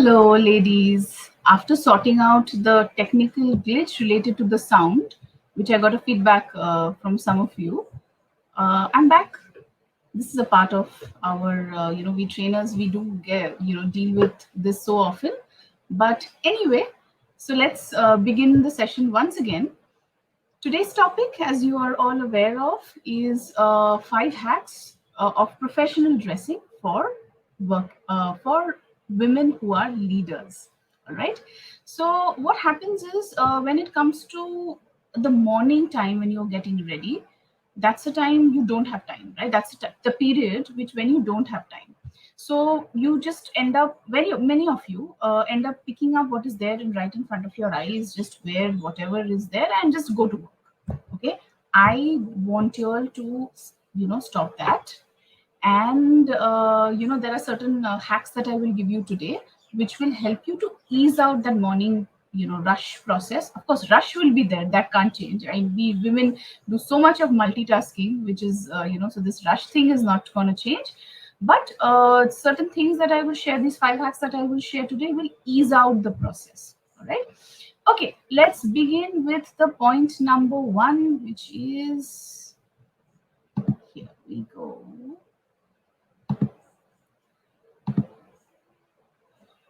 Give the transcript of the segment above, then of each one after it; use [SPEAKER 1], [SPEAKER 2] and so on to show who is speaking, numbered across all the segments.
[SPEAKER 1] Hello, ladies. After sorting out the technical glitch related to the sound, which I got a feedback from some of you, I'm back. This is a part of our, we trainers, we do get, deal with this so often. But anyway, so let's begin the session once again. Today's topic, as you are all aware of, is 5 hacks of professional dressing for work for women who are leaders. All right. So what happens is when it comes to the morning time when you're getting ready, that's the time you don't have time, right? That's the period which when you don't have time. So you just end up very many of you end up picking up what is there and right in front of your eyes, just wear whatever is there and just go to work. Okay, I want you all to stop that. And there are certain hacks that I will give you today which will help you to ease out that morning rush process. Of course, rush will be there, that can't change. We women do so much of multitasking, which is so this rush thing is not going to change. But certain things that I will share, these 5 hacks that I will share today, will ease out the process. All right. Okay, let's begin with the point number 1, which is, here we go.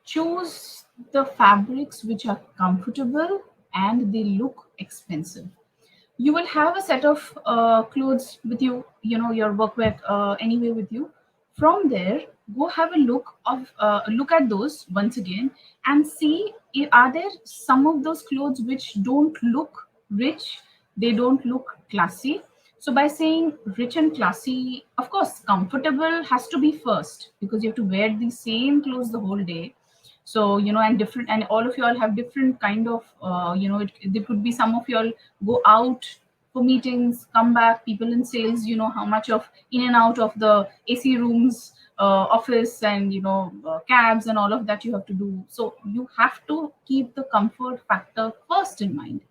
[SPEAKER 1] Choose the fabrics which are comfortable and they look expensive. You will have a set of clothes with you, your workwear anyway with you. From there, go have a look at those once again and see, are there some of those clothes which don't look rich, they don't look classy. So by saying rich and classy, of course, comfortable has to be first, because you have to wear the same clothes the whole day. So and different, and all of you all have different kind of there could be some of you all go out for meetings, come back, people in sales, how much of in and out of the AC rooms, office, and cabs and all of that you have to do. So you have to keep the comfort factor first in mind.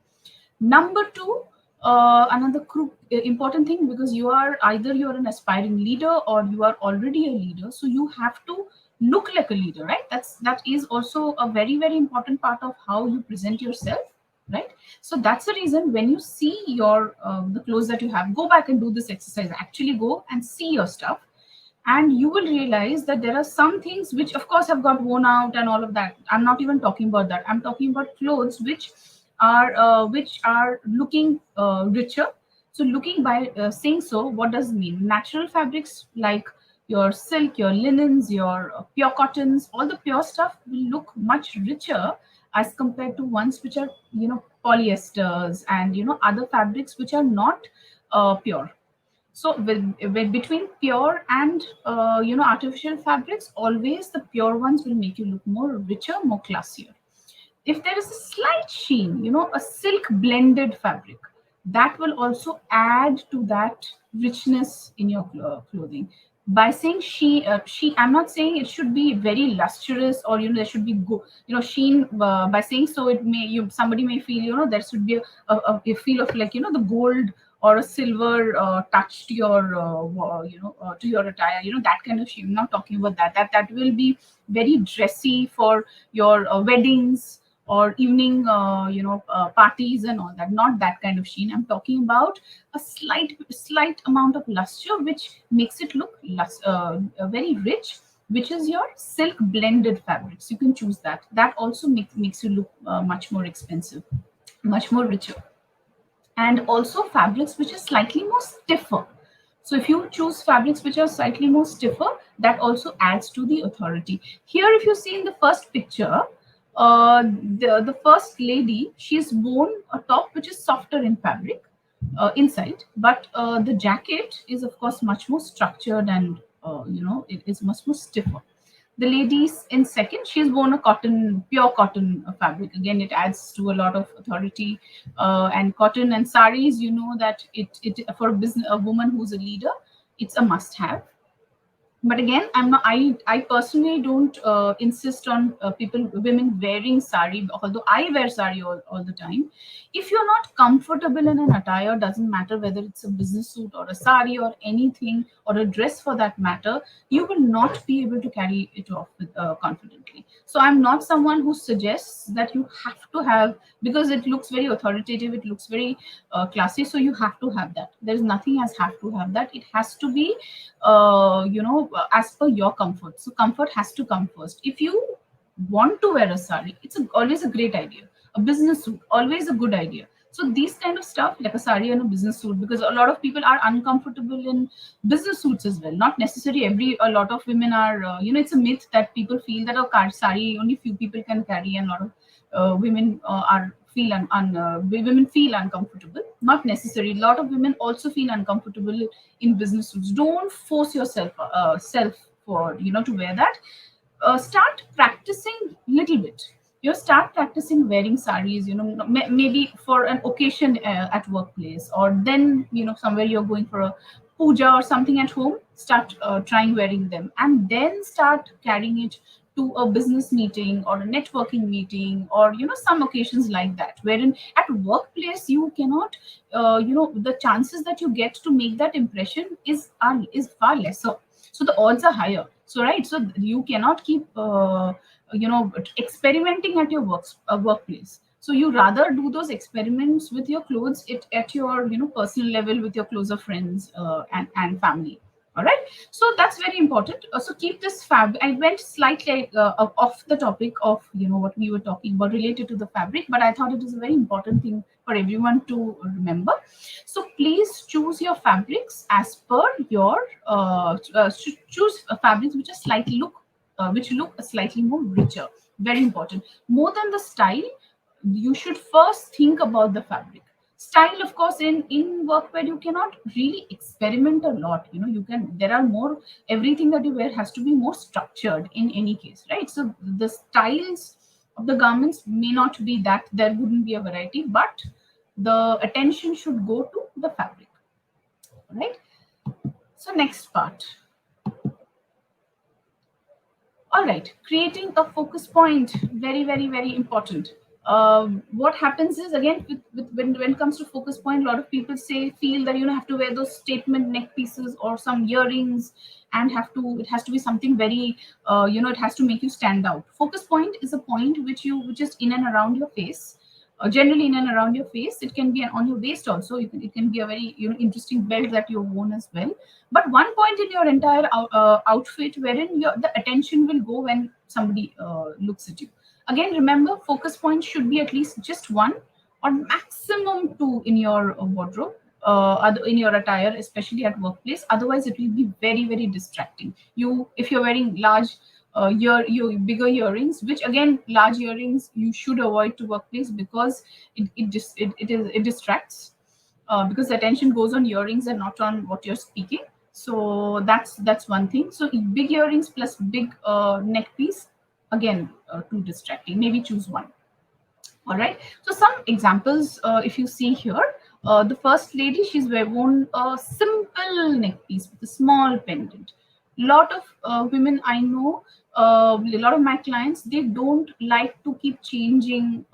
[SPEAKER 1] Number two, another important thing, because you're an aspiring leader or you are already a leader, so you have to look like a leader, right? That is also a very very important part of how you present yourself, right? So that's the reason when you see your the clothes that you have, go back and do this exercise. Actually, go and see your stuff, and you will realize that there are some things which of course have got worn out and all of that. I'm not even talking about that. I'm talking about clothes which are looking richer. So looking, by saying so, what does it mean? Natural fabrics like your silk, your linens, your pure cottons, all the pure stuff will look much richer as compared to ones which are polyesters and other fabrics which are not pure. So with between pure and artificial fabrics, always the pure ones will make you look more richer, more classier. If there is a slight sheen, a silk blended fabric, that will also add to that richness in your clothing. By saying she, I'm not saying it should be very lustrous or there should be sheen. By saying so, it may somebody may feel there should be a feel of like the gold or a silver touch to your to your attire, that kind of sheen. I'm not talking about that. That will be very dressy for your weddings or evening parties and all that. Not that kind of sheen. I'm talking about a slight amount of luster which makes it look very rich, which is your silk blended fabrics. You can choose that. That also makes you look much more expensive, much more richer. And also fabrics which are slightly more stiffer. So if you choose fabrics which are slightly more stiffer, that also adds to the authority. Here, if you see in the first picture, the first lady, she's worn a top which is softer in fabric inside, but the jacket is of course much more structured and it is much more stiffer. The ladies in second, she's worn a pure cotton fabric. Again, it adds to a lot of authority. And cotton and saris, that it for a woman who's a leader, it's a must have. But again, I personally don't insist on people women wearing sari, although I wear sari all the time. If you're not comfortable in an attire, doesn't matter whether it's a business suit or a sari or anything, or a dress for that matter, you will not be able to carry it off with, confidently. So I'm not someone who suggests that you have to have, because it looks very authoritative, it looks very classy, so you have to have that. There's nothing as have to have that. It has to be as per your comfort. So comfort has to come first. If you want to wear a sari, it's always a great idea. A business suit, always a good idea. So these kind of stuff, like a sari and a business suit, because a lot of people are uncomfortable in business suits as well. Not necessarily a lot of women are, it's a myth that people feel that a sari only few people can carry, and a lot of women are feel women feel uncomfortable. Not necessary. A lot of women also feel uncomfortable in business suits. Don't force yourself self for to wear that. Start practicing little bit. Start practicing wearing saris, maybe for an occasion at workplace, or then somewhere you're going for a puja or something at home. Start trying wearing them, and then start carrying it to a business meeting or a networking meeting, or some occasions like that, wherein at workplace you cannot, the chances that you get to make that impression is far lesser. So the odds are higher. So right, so you cannot keep experimenting at your workplace. So you rather do those experiments with your clothes, at your personal level, with your closer friends and family. All right, so that's very important. So keep this I went slightly off the topic of what we were talking about related to the fabric, but I thought it is a very important thing for everyone to remember. So please choose your fabrics as per your choose fabrics which are slightly which look slightly more richer. Very important. More than the style, you should first think about the fabric. Style, of course, in workwear you cannot really experiment a lot. You can, there are more, everything that you wear has to be more structured in any case, right? So the styles of the garments may not be that, there wouldn't be a variety, but the attention should go to the fabric, right? So next part. All right, creating a focus point, very, very, very important. What happens is, again, when it comes to focus point, a lot of people feel that have to wear those statement neck pieces or some earrings, and it has to be something very, it has to make you stand out. Focus point is a point which is in and around your face, generally in and around your face. It can be on your waist also. It can be a very interesting belt that you've worn as well. But one point in your entire outfit wherein the attention will go when somebody looks at you. Again, remember, focus point should be at least just one or maximum two in your wardrobe, in your attire, especially at workplace. Otherwise it will be very, very distracting. If you're wearing large your bigger earrings, which again, large earrings you should avoid to workplace, because it distracts, because the attention goes on earrings and not on what you're speaking. So that's one thing. So big earrings plus big neck piece, again, too distracting. Maybe choose one. All right. So some examples, if you see here, the first lady, worn a simple neck piece with a small pendant. Lot of women I know, a lot of my clients, they don't like to keep changing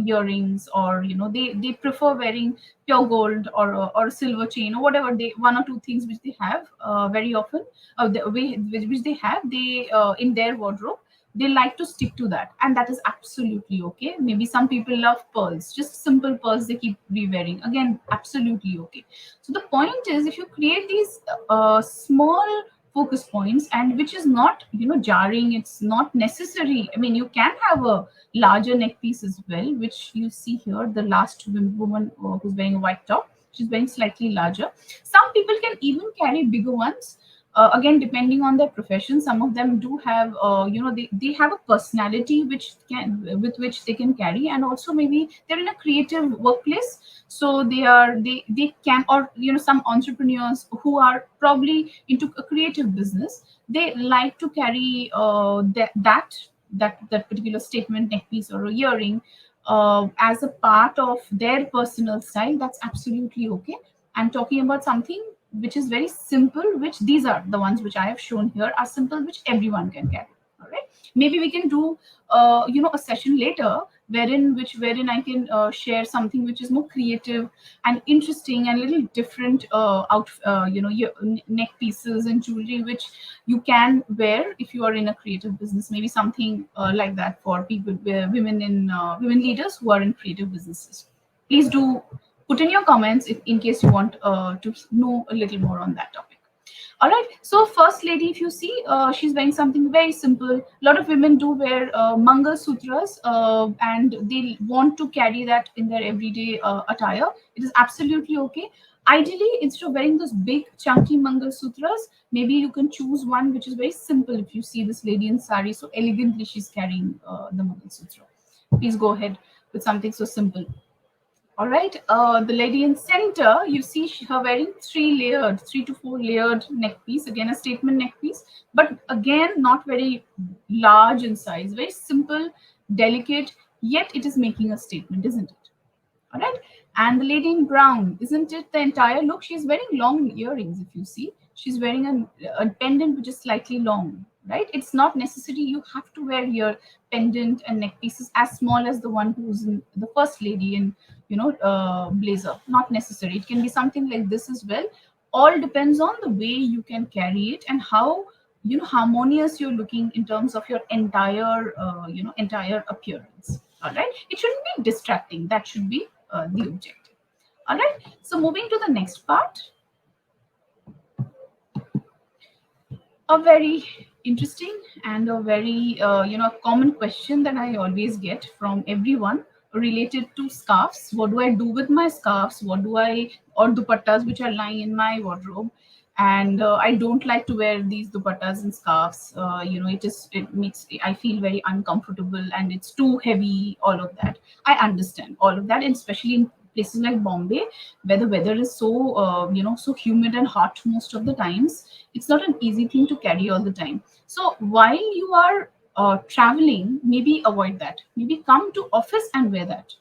[SPEAKER 1] earrings, or they prefer wearing pure gold, or a silver chain, or whatever, they one or two things which they have very often, the way which they have, they in their wardrobe, they like to stick to that, and that is absolutely okay. Maybe some people love pearls, just simple pearls they keep re-wearing, again, absolutely okay. So the point is, if you create these small focus points, and which is not jarring, it's not necessary. I mean, you can have a larger neck piece as well, which you see here, the last woman who's wearing a white top, she's wearing slightly larger. Some people can even carry bigger ones, again, depending on their profession. Some of them do have, they have a personality with which they can carry, and also maybe they're in a creative workplace, so they can, or some entrepreneurs who are probably into a creative business, they like to carry that particular statement neck piece or a earring as a part of their personal style. That's absolutely okay. I'm talking about something which is very simple, which these are the ones which I have shown here are simple, which everyone can carry. All right. Maybe we can do a session later wherein I can share something which is more creative and interesting and a little different neck pieces and jewelry which you can wear if you are in a creative business. Maybe something like that for people, women leaders who are in creative businesses. Please do put in your comments if, in case you want to know a little more on that topic. All right. So first lady, if you see, she's wearing something very simple. A lot of women do wear Mangal Sutras, and they want to carry that in their everyday attire. It is absolutely okay. Ideally, instead of wearing those big chunky Mangal Sutras, maybe you can choose one which is very simple. If you see this lady in sari, so elegantly she's carrying the Mangal Sutra. Please go ahead with something so simple. All right, the lady in center, you see her wearing three to four layered neck piece. Again, a statement neck piece, but again, not very large in size. Very simple, delicate, yet it is making a statement, isn't it? All right. And the lady in brown, isn't it the entire look? She's wearing long earrings, if you see. She's wearing a pendant which is slightly long, right? It's not necessary you have to wear your pendant and neck pieces as small as the one who's in the first lady in, blazer. Not necessary. It can be something like this as well. All depends on the way you can carry it and how harmonious you're looking in terms of your entire appearance. All right, it shouldn't be distracting. That should be the objective. All right, so moving to the next part, a very interesting and a very common question that I always get from everyone related to scarves. What do I do with my scarves? What do I or dupattas which are lying in my wardrobe? And I don't like to wear these dupattas and scarves. It makes I feel very uncomfortable and it's too heavy. All of that, I understand all of that, and especially in places like Bombay, where the weather is so humid and hot most of the times. It's not an easy thing to carry all the time. So while you are traveling, maybe avoid that. Maybe come to office and wear that.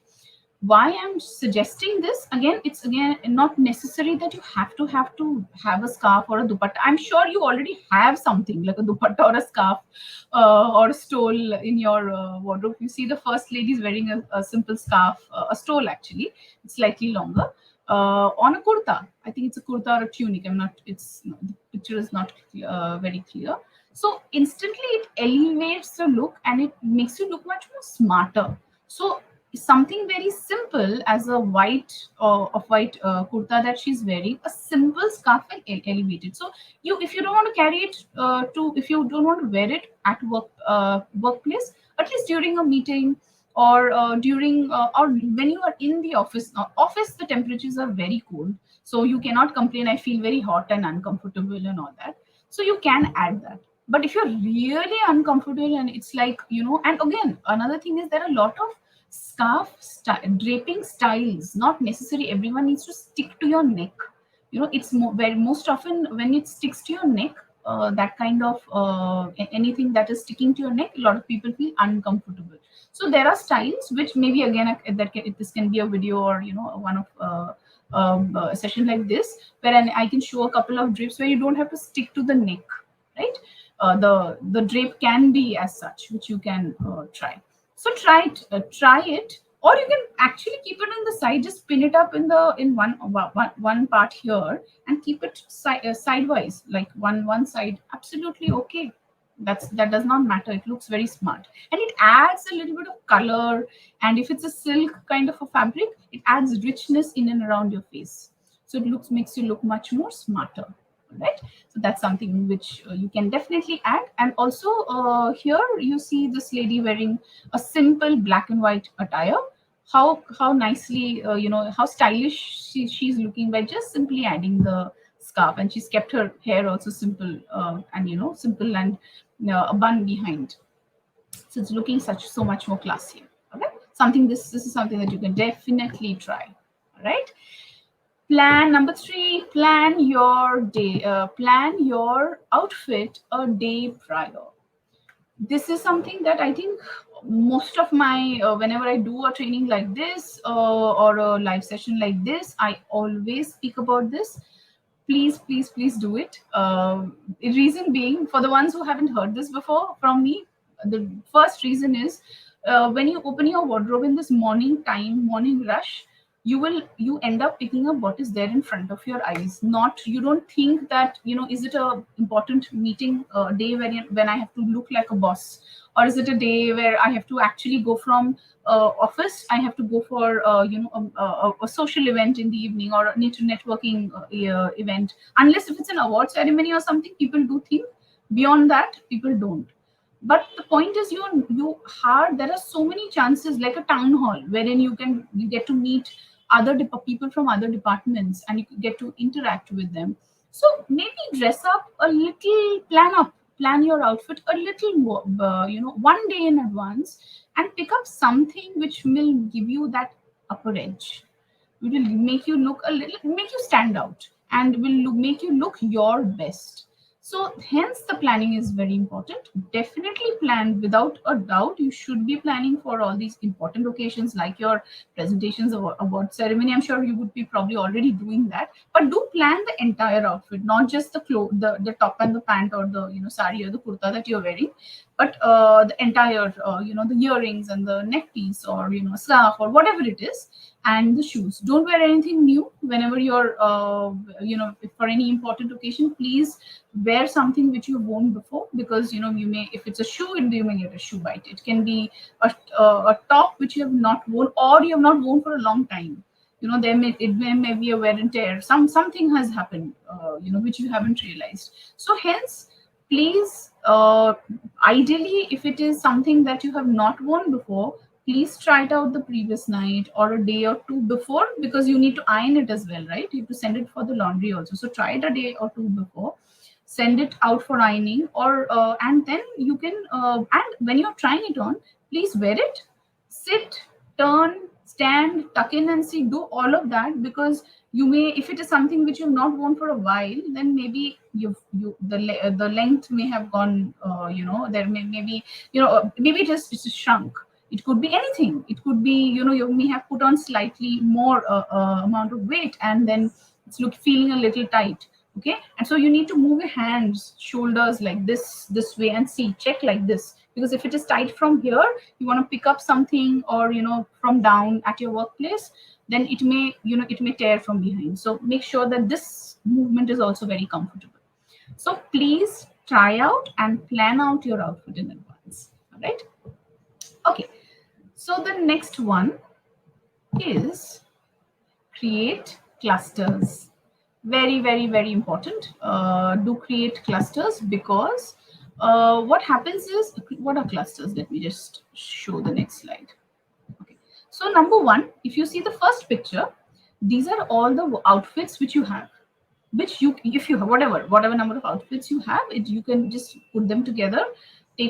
[SPEAKER 1] Why I'm suggesting this, again, it's again not necessary that you have a scarf or a dupatta. I'm sure you already have something like a dupatta or a scarf or a stole in your wardrobe. You see the first lady is wearing a simple scarf, a stole actually. It's slightly longer on a kurta. I think it's a kurta or a tunic. The picture is not very clear. So instantly it elevates the look and it makes you look much more smarter. So something very simple as a white kurta that she's wearing, a simple scarf will elevate it. So if you don't want to carry it if you don't want to wear it at workplace, at least during a meeting or during or when you are in the office. Now office, the temperatures are very cold, so you cannot complain I feel very hot and uncomfortable and all that. So you can add that. But if you're really uncomfortable and it's like, and again another thing is there are a lot of draping styles. Not necessary everyone needs to stick to your neck. It's where most often when it sticks to your neck, that kind of anything that is sticking to your neck, a lot of people feel uncomfortable. So there are styles which maybe again this can be a video or one of a session like this where I can show a couple of drapes where you don't have to stick to the neck, right? The drape can be as such, which you can try. So try it, or you can actually keep it on the side. Just pin it up in one part here and keep it sidewise, like one side. Absolutely okay. That does not matter. It looks very smart, and it adds a little bit of color. And if it's a silk kind of a fabric, it adds richness in and around your face. So it makes you look much more smarter, right? So that's something which you can definitely add. And also here you see this lady wearing a simple black and white attire. How nicely how stylish she's looking by just simply adding the scarf, and she's kept her hair also simple, and simple, and a bun behind. So it's looking so much more classy. Okay, this is something that you can definitely try. All right. Plan number 3, plan your day, plan your outfit a day prior. This is something that I think most of my, whenever I do a training like this or a live session like this, I always speak about this. Please, please, please do it. The reason being, for the ones who haven't heard this before from me, the first reason is, when you open your wardrobe in this morning time, morning rush, you end up picking up what is there in front of your eyes. Not, you don't think that, is it a important meeting day when I have to look like a boss, or is it a day where I have to actually go from office, I have to go for a social event in the evening, or a networking event. Unless if it's an award ceremony or something, people do think. Beyond that, people don't. But the point is, there are so many chances, like a town hall, wherein you get to meet people from other departments, and you get to interact with them. So maybe dress up a little, plan your outfit a little more, one day in advance, and pick up something which will give you that upper edge. It will make you look a little, make you stand out, and make you look your best. So hence the planning is very important. Definitely plan, without a doubt. You should be planning for all these important occasions, like your presentations or award ceremony. I'm sure you would be probably already doing that, but do plan the entire outfit, not just the top and the pant, or the sari or the kurta that you're wearing, but the entire, the earrings and the neck piece, or scarf, or whatever it is, and the shoes. Don't wear anything new whenever you're, if for any important occasion. Please wear something which you've worn before, because you may, if it's a shoe, you may get a shoe bite. It can be a top which you have not worn, or you have not worn for a long time. May be a wear and tear. Something has happened, which you haven't realized. So hence, please, ideally, if it is something that you have not worn before, please try it out the previous night or a day or two before, because you need to iron it as well, right? You have to send it for the laundry also. So try it a day or two before, send it out for ironing, or and then you can, and when you're trying it on, please wear it, sit, turn, stand, tuck in and see, do all of that. Because you may, if it is something which you've not worn for a while, then maybe the length may have gone, there maybe, maybe it's shrunk. It could be anything. It could be, you may have put on slightly more amount of weight, and then it's feeling a little tight. Okay, and so you need to move your hands, shoulders, like this way, and see, check like this. Because if it is tight from here, you want to pick up something, or from down at your workplace, then it may tear from behind. So make sure that this movement is also very comfortable. So please try out and plan out your outfit in advance. All right. Okay, so the next one is create clusters. Very, very, very important. Do create clusters, because what happens is, what are clusters? Let me just show the next slide. Okay. So number one, if you see the first picture, these are all the outfits which you have, which you, if you have whatever number of outfits you have, you can just put them together,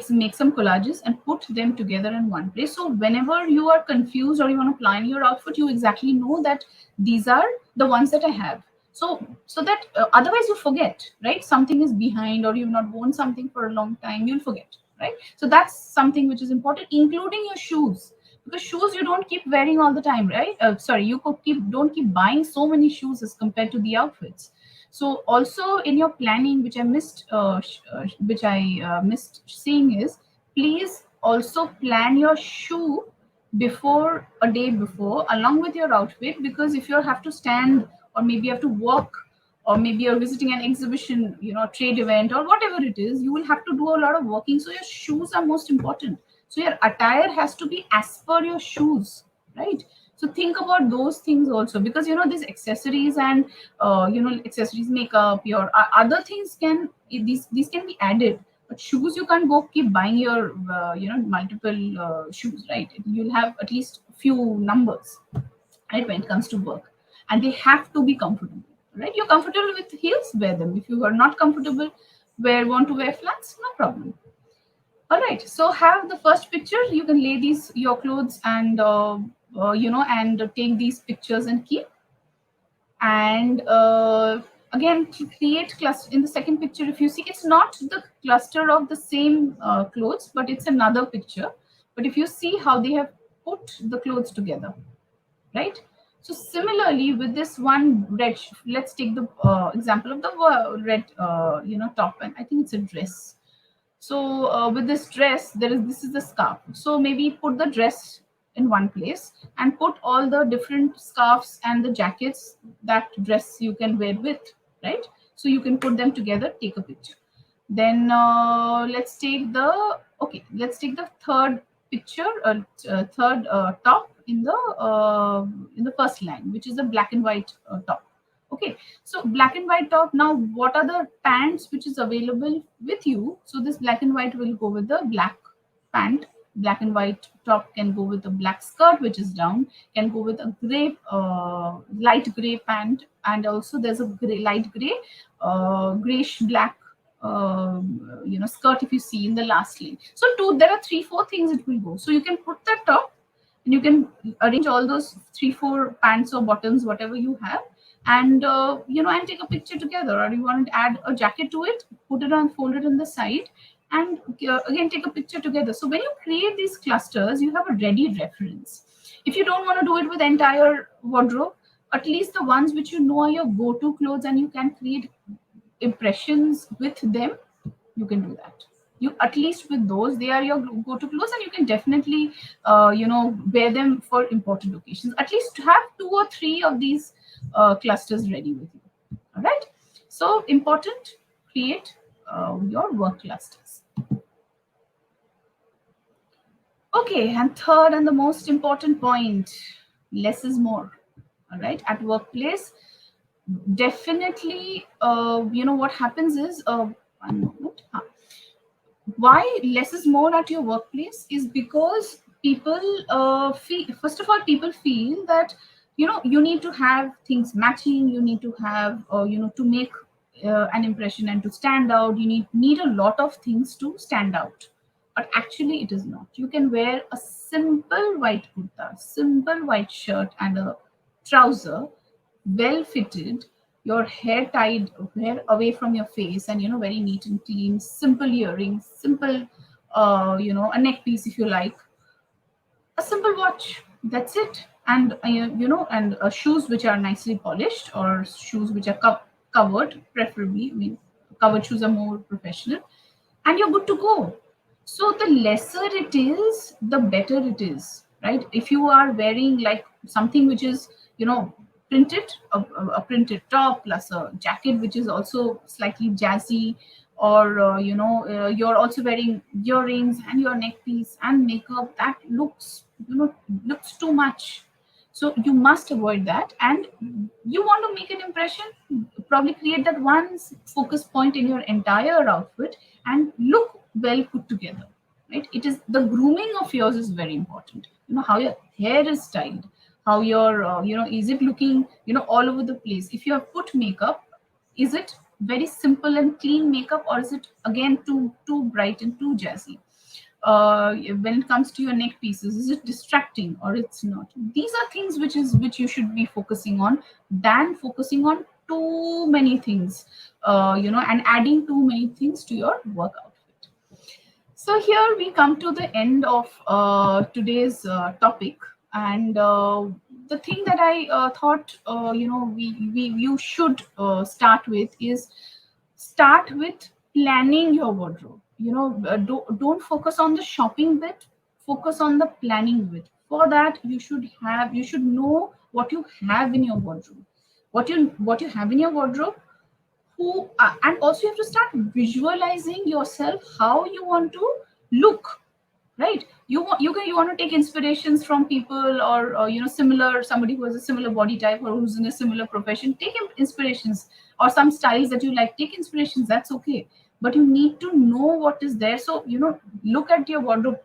[SPEAKER 1] make some collages and put them together in one place. So whenever you are confused, or you want to plan your outfit, you exactly know that these are the ones that I have. So that otherwise you forget, right? Something is behind, or you've not worn something for a long time, you'll forget, right? So that's something which is important, including your shoes. Because shoes you don't keep wearing all the time, right? Sorry, you don't keep buying so many shoes as compared to the outfits. So also in your planning, which I missed seeing, is please also plan your shoe before, a day before, along with your outfit. Because if you have to stand, or maybe you have to walk, or maybe you're visiting an exhibition, trade event, or whatever it is, you will have to do a lot of walking. So your shoes are most important. So your attire has to be as per your shoes, right? So think about those things also, because these accessories and accessories, makeup, your other things can, these can be added. But shoes, you can't go keep buying your multiple shoes, right? You'll have at least few numbers, right, when it comes to work. And they have to be comfortable, right? You're comfortable with heels, wear them. If you are not comfortable, want to wear flats, no problem. All right, so have the first picture. You can lay these your clothes, and and take these pictures and keep. And again, to create cluster in the second picture. If you see, it's not the cluster of the same clothes, but it's another picture. But if you see how they have put the clothes together, right? So similarly, with this one red, let's take the example of the red, top, and I think it's a dress. So with this dress, this is the scarf. So maybe put the dress in one place and put all the different scarves and the jackets that dress you can wear with, right? So you can put them together, take a picture. Then let's take the third picture, third top in the first line, which is a black and white top. Okay, so black and white top. Now, what are the pants which is available with you? So this black and white will go with the black pant. Black and white top can go with a black skirt, which is down. Can go with a gray, light gray pant, and also there's a light gray, grayish black, skirt if you see in the last lane. So there are three, four things it will go. So you can put that top, and you can arrange all those three, four pants or bottoms, whatever you have, and and take a picture together. Or you want to add a jacket to it, put it on, fold it on the side, and again take a picture together. So when you create these clusters, you have a ready reference. If you don't want to do it with entire wardrobe, at least the ones which you know are your go-to clothes and you can create impressions with them, you can do that. You, at least with those, they are your go-to clothes, and you can definitely wear them for important occasions. At least have two or three of these clusters ready with you. All right, so important, create your work clusters. Okay, and third and the most important point, less is more. All right, at workplace, definitely, what happens is, one moment. Why less is more at your workplace is because people feel, first of all, people feel that you need to have things matching, you need to have to make an impression and to stand out, you need a lot of things to stand out. But actually it is not. You can wear a simple white kurta, simple white shirt, and a trouser, well fitted, your hair tied, hair away from your face, and very neat and clean, simple earrings, simple a neck piece if you like, a simple watch, that's it. And and shoes which are nicely polished, or shoes which are covered, preferably. I mean, covered shoes are more professional, and you're good to go. So the lesser it is, the better it is, right? If you are wearing like something which is printed, a printed top plus a jacket which is also slightly jazzy, or you're also wearing earrings and your neck piece and makeup, that looks too much. So you must avoid that, and you want to make an impression, probably create that one focus point in your entire outfit and look well put together, right? It is the grooming of yours is very important. How your hair is styled, how your is it looking all over the place. If you have put makeup, is it very simple and clean makeup, or is it again too bright and too jazzy? When it comes to your neck pieces, is it distracting or it's not? These are things which you should be focusing on, than focusing on too many things, and adding too many things to your work outfit. So here we come to the end of today's topic, and the thing that I thought we you should start with is, start with planning your wardrobe. Don't focus on the shopping bit, focus on the planning bit. For that, you should know what you have in your wardrobe, what you have in your wardrobe, and also you have to start visualizing yourself how you want to look, right? You want to take inspirations from people, or similar, somebody who has a similar body type or who's in a similar profession. Take inspirations, or some styles that you like, take inspirations, that's okay. But you need to know what is there. So look at your wardrobe,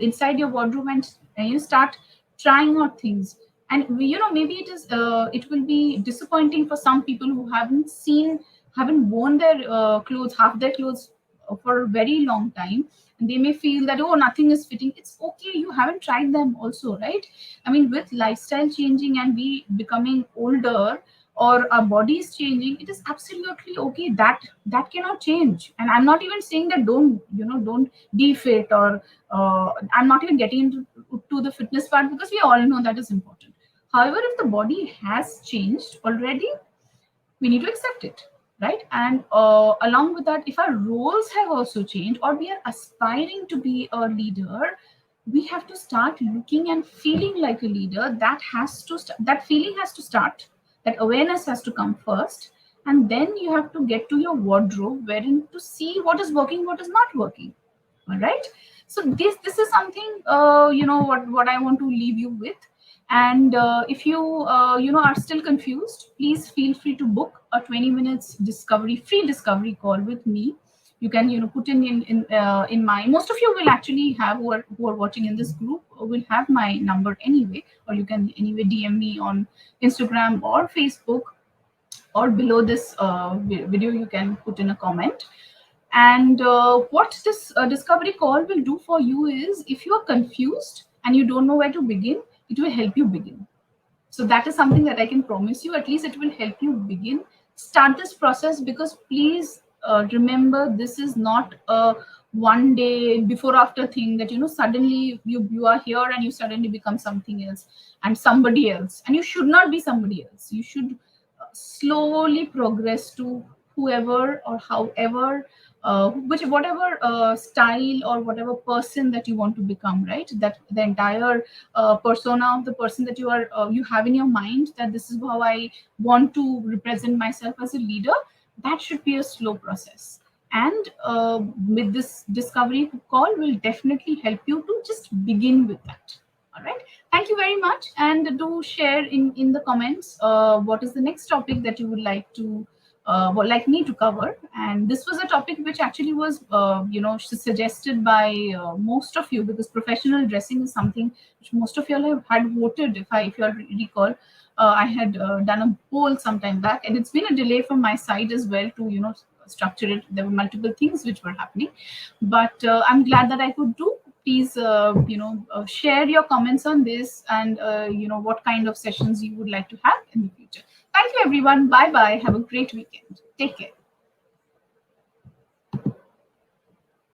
[SPEAKER 1] inside your wardrobe, and you start trying out things. And maybe it will be disappointing for some people who haven't worn their clothes, half their clothes, for a very long time, and they may feel that, oh, nothing is fitting. It's okay, you haven't tried them also, right? I mean, with lifestyle changing and we becoming older, or our body is changing, it is absolutely okay. That cannot change. And I'm not even saying that don't be fit, or I'm not even getting into to the fitness part, because we all know that is important. However, if the body has changed already, we need to accept it, right? And along with that, if our roles have also changed or we are aspiring to be a leader, we have to start looking and feeling like a leader. That has to that feeling has to start, that awareness has to come first, and then you have to get to your wardrobe wherein to see what is working, what is not working. All right. So this is something, what I want to leave you with. And if you are still confused, please feel free to book a 20 minutes free discovery call with me. You can put in my, most of you will actually have, who are watching in this group will have my number anyway, or you can anyway DM me on Instagram or Facebook, or below this video you can put in a comment. And what this discovery call will do for you is, if you are confused and you don't know where to begin, it will help you begin. So that is something that I can promise you. At least it will help you begin, start this process. Because please remember, this is not a one day before after thing, that suddenly you are here and you suddenly become something else and somebody else. And you should not be somebody else. You should slowly progress to whoever or however, whatever style or whatever person that you want to become, right? That the entire persona of the person that you have in your mind, that this is how I want to represent myself as a leader. That should be a slow process. And with this discovery call will definitely help you to just begin with that. All right. Thank you very much. And do share in the comments what is the next topic that you would like to would like me to cover. And this was a topic which actually was suggested by most of you, because professional dressing is something which most of you all have had voted. If you all recall, I had done a poll some time back, and it's been a delay from my side as well to structure it. There were multiple things which were happening, but I'm glad that I could do. Please share your comments on this, and what kind of sessions you would like to have in the future. Thank you everyone. Bye bye. Have a great weekend. Take care.